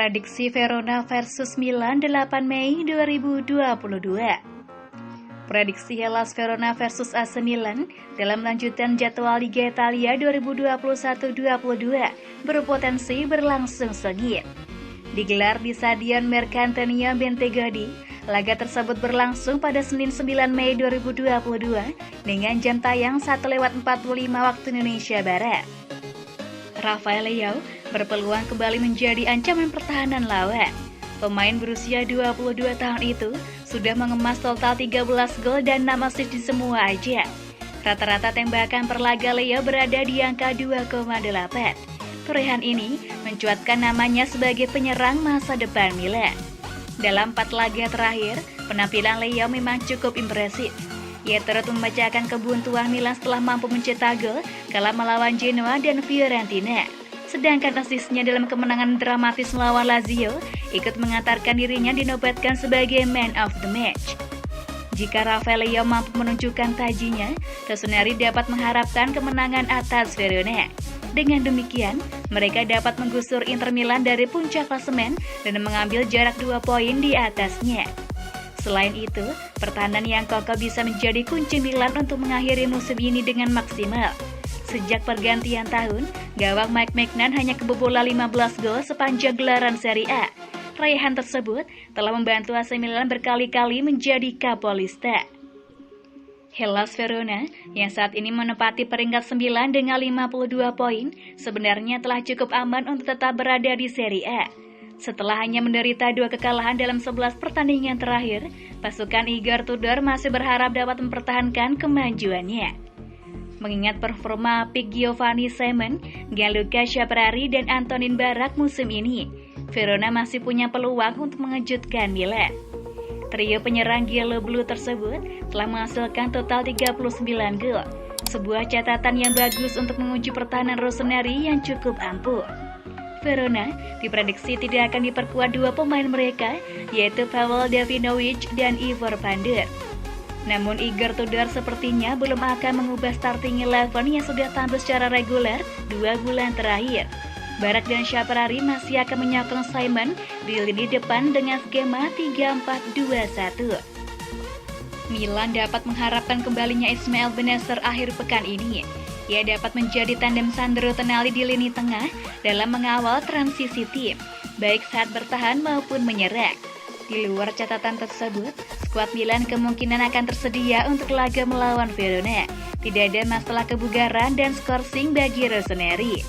Prediksi Verona versus Milan 8 Mei 2022. Prediksi Hellas Verona versus AC Milan dalam lanjutan jadwal Liga Italia 2021-22 berpotensi berlangsung sengit. Digelar di Stadion Mercantonio Bentegodi, laga tersebut berlangsung pada Senin 9 Mei 2022 dengan jam tayang 1:45 waktu Indonesia Barat. Rafael Leao berpeluang kembali menjadi ancaman pertahanan lawan. Pemain berusia 22 tahun itu sudah mengemas total 13 gol dan 6 assist di semua ajang. Rata-rata tembakan per laga Leao berada di angka 2,8. Torehan ini mencuatkan namanya sebagai penyerang masa depan Milan. Dalam 4 laga terakhir, penampilan Leao memang cukup impresif. Ia turut memecahkan kebuntuan Milan setelah mampu mencetak gol kala melawan Genoa dan Fiorentina. Sedangkan asisnya dalam kemenangan dramatis melawan Lazio ikut mengantarkan dirinya dinobatkan sebagai man of the match. Jika Rafael Leao mampu menunjukkan tajinya, Rossoneri dapat mengharapkan kemenangan atas Verona. Dengan demikian, mereka dapat menggusur Inter Milan dari puncak klasemen dan mengambil jarak 2 poin di atasnya. Selain itu, pertahanan yang kokoh bisa menjadi kunci Milan untuk mengakhiri musim ini dengan maksimal. Sejak pergantian tahun, gawang Mike Maignan hanya kebobolan 15 gol sepanjang gelaran Serie A. Raihan tersebut telah membantu AC Milan berkali-kali menjadi kapolista. Hellas Verona, yang saat ini menempati peringkat 9 dengan 52 poin, sebenarnya telah cukup aman untuk tetap berada di Serie A. Setelah hanya menderita 2 kekalahan dalam 11 pertandingan terakhir, pasukan Igor Tudor masih berharap dapat mempertahankan kemajuannya. Mengingat performa apik Giovanni Simon, Gianluca Schiaparelli, dan Antonin Barak musim ini, Verona masih punya peluang untuk mengejutkan Milan. Trio penyerang Yellow Blue tersebut telah menghasilkan total 39 gol, sebuah catatan yang bagus untuk menguji pertahanan Rossoneri yang cukup ampuh. Verona diprediksi tidak akan diperkuat 2 pemain mereka, yaitu Pavel Davinovic dan Ivor Pandev. Namun Igor Tudor sepertinya belum akan mengubah starting 11 yang sudah tampil secara reguler 2 bulan terakhir. Barak dan Schiaparelli masih akan menyokong Simon di lini depan dengan skema 3-4-2-1. Milan dapat mengharapkan kembalinya Ismail Bennacer akhir pekan ini. Ia dapat menjadi tandem Sandro Tonali di lini tengah dalam mengawal transisi tim, baik saat bertahan maupun menyerang. Di luar catatan tersebut, skuad Milan kemungkinan akan tersedia untuk laga melawan Verona. Tidak ada masalah kebugaran dan skorsing bagi Rossoneri.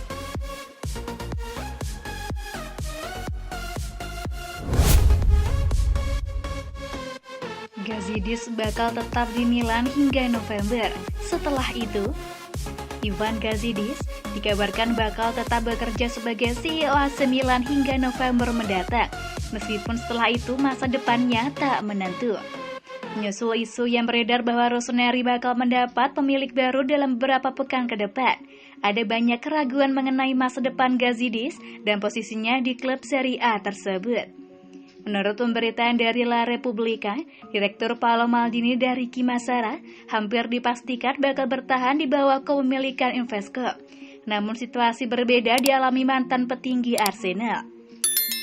Gazidis bakal tetap di Milan hingga November. Setelah itu, Ivan Gazidis dikabarkan bakal tetap bekerja sebagai CEO AC Milan hingga November mendatang, meskipun setelah itu masa depannya tak menentu. Menyusul isu yang beredar bahwa Rossoneri bakal mendapat pemilik baru dalam beberapa pekan ke depan, ada banyak keraguan mengenai masa depan Gazidis dan posisinya di klub Serie A tersebut. Menurut pemberitaan dari La Repubblica, Direktur Paolo Maldini dari Kimasara hampir dipastikan bakal bertahan di bawah kepemilikan Invesco. Namun situasi berbeda dialami mantan petinggi Arsenal.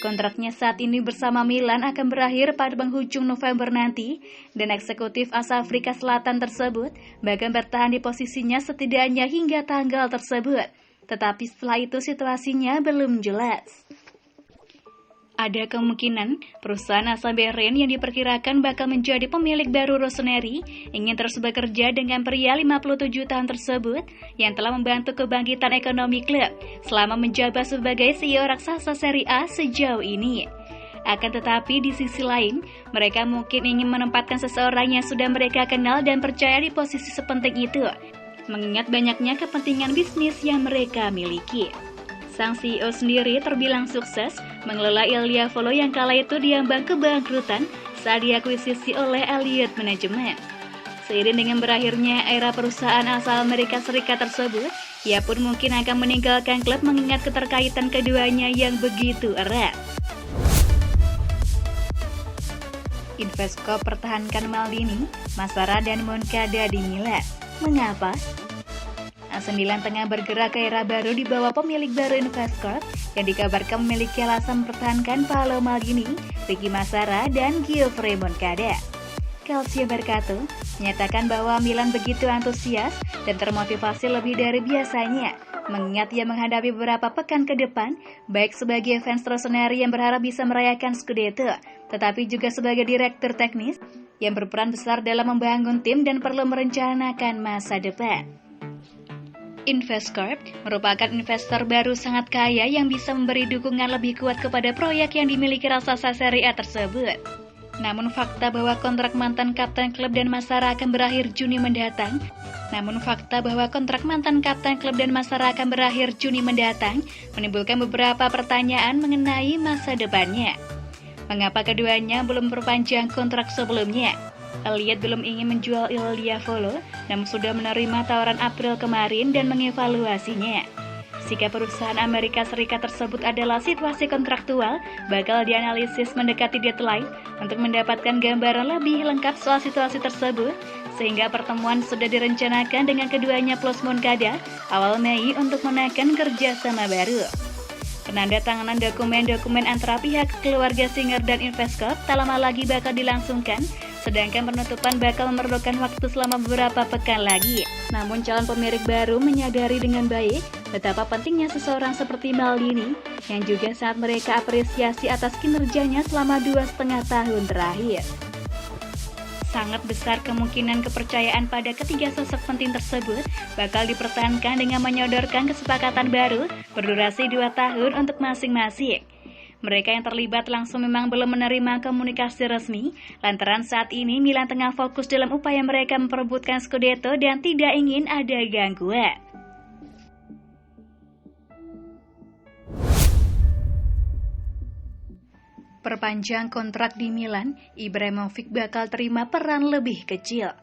Kontraknya saat ini bersama Milan akan berakhir pada penghujung November nanti, dan eksekutif asal Afrika Selatan tersebut bahkan bertahan di posisinya setidaknya hingga tanggal tersebut. Tetapi setelah itu situasinya belum jelas. Ada kemungkinan perusahaan asal Bahrain yang diperkirakan bakal menjadi pemilik baru Rossoneri ingin terus bekerja dengan pria 57 tahun tersebut yang telah membantu kebangkitan ekonomi klub selama menjabat sebagai CEO raksasa Serie A sejauh ini. Akan tetapi di sisi lain, mereka mungkin ingin menempatkan seseorang yang sudah mereka kenal dan percaya di posisi sepenting itu, mengingat banyaknya kepentingan bisnis yang mereka miliki. Sang CEO sendiri terbilang sukses mengelola Il Diavolo yang kala itu diambang kebangkrutan saat diakuisisi oleh Elliott Management. Seiring dengan berakhirnya era perusahaan asal Amerika Serikat tersebut, ia pun mungkin akan meninggalkan klub mengingat keterkaitan keduanya yang begitu erat. Invesco pertahankan Maldini, Massara, dan Moncada di Milan. Mengapa? AC Milan tengah bergerak ke era baru di bawah pemilik baru Investcorp yang dikabarkan memiliki alasan mempertahankan Paolo Maldini, Ricky Massara, dan Gioffre Moncada. Calcio Mercato menyatakan bahwa Milan begitu antusias dan termotivasi lebih dari biasanya, mengingat ia menghadapi beberapa pekan ke depan, baik sebagai fans Rossoneri yang berharap bisa merayakan Scudetto, tetapi juga sebagai direktur teknis yang berperan besar dalam membangun tim dan perlu merencanakan masa depan. Investcorp merupakan investor baru sangat kaya yang bisa memberi dukungan lebih kuat kepada proyek yang dimiliki raksasa Serie A tersebut. Namun fakta bahwa kontrak mantan kapten klub dan Massara akan berakhir Juni mendatang menimbulkan beberapa pertanyaan mengenai masa depannya. Mengapa keduanya belum perpanjang kontrak sebelumnya? Elliot belum ingin menjual Il Diavolo, namun sudah menerima tawaran April kemarin dan mengevaluasinya. Sikap perusahaan Amerika Serikat tersebut adalah situasi kontraktual bakal dianalisis mendekati deadline untuk mendapatkan gambaran lebih lengkap soal situasi tersebut, sehingga pertemuan sudah direncanakan dengan keduanya plus Moncada awal Mei untuk menekan kerjasama baru. Penandatanganan dokumen-dokumen antara pihak keluarga Singer dan Investcorp tak lama lagi bakal dilangsungkan, sedangkan penutupan bakal memerlukan waktu selama beberapa pekan lagi. Namun calon pemilik baru menyadari dengan baik betapa pentingnya seseorang seperti Maldini yang juga saat mereka apresiasi atas kinerjanya selama 2,5 tahun terakhir. Sangat besar kemungkinan kepercayaan pada ketiga sosok penting tersebut bakal dipertahankan dengan menyodorkan kesepakatan baru berdurasi 2 tahun untuk masing-masing. Mereka yang terlibat langsung memang belum menerima komunikasi resmi, lantaran saat ini Milan tengah fokus dalam upaya mereka memperebutkan Scudetto dan tidak ingin ada gangguan. Perpanjang kontrak di Milan, Ibrahimovic bakal terima peran lebih kecil.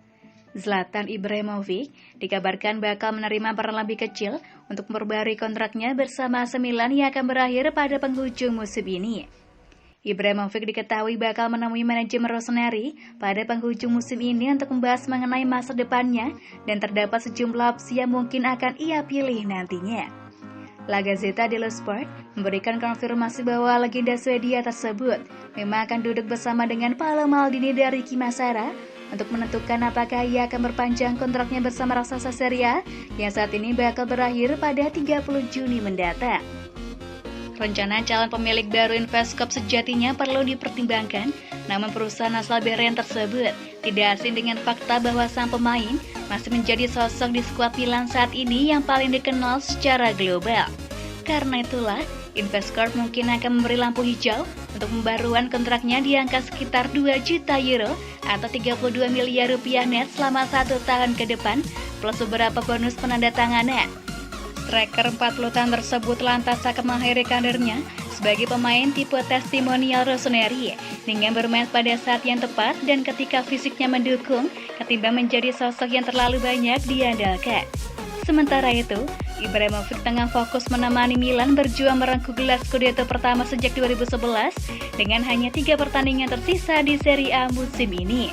Zlatan Ibrahimovic dikabarkan bakal menerima peran lebih kecil untuk memperbarui kontraknya bersama AC Milan yang akan berakhir pada penghujung musim ini. Ibrahimovic diketahui bakal menemui manajemen Rossoneri pada penghujung musim ini untuk membahas mengenai masa depannya dan terdapat sejumlah opsi yang mungkin akan ia pilih nantinya. La Gazzetta dello Sport memberikan konfirmasi bahwa legenda Swedia tersebut memang akan duduk bersama dengan Paolo Maldini dan Ricky Massara untuk menentukan apakah ia akan berpanjang kontraknya bersama raksasa Serie A yang saat ini bakal berakhir pada 30 Juni mendatang. Rencana calon pemilik baru Investcorp sejatinya perlu dipertimbangkan, namun perusahaan asal Bahrain tersebut tidak asing dengan fakta bahwa sang pemain masih menjadi sosok di skuad Milan saat ini yang paling dikenal secara global. Karena itulah, Investcorp mungkin akan memberi lampu hijau untuk pembaruan kontraknya di angka sekitar 2 juta euro atau 32 miliar rupiah net selama 1 tahun ke depan, plus beberapa bonus penandatanganan. Striker 40 tahun tersebut lantas akan mengakhiri karirnya sebagai pemain tipe testimonial Rossoneri dengan bermain pada saat yang tepat dan ketika fisiknya mendukung ketimbang menjadi sosok yang terlalu banyak diandalkan. Sementara itu, Ibrahimovic tengah fokus menemani Milan berjuang merengkuh gelar Scudetto pertama sejak 2011 dengan hanya 3 pertandingan tersisa di Serie A musim ini.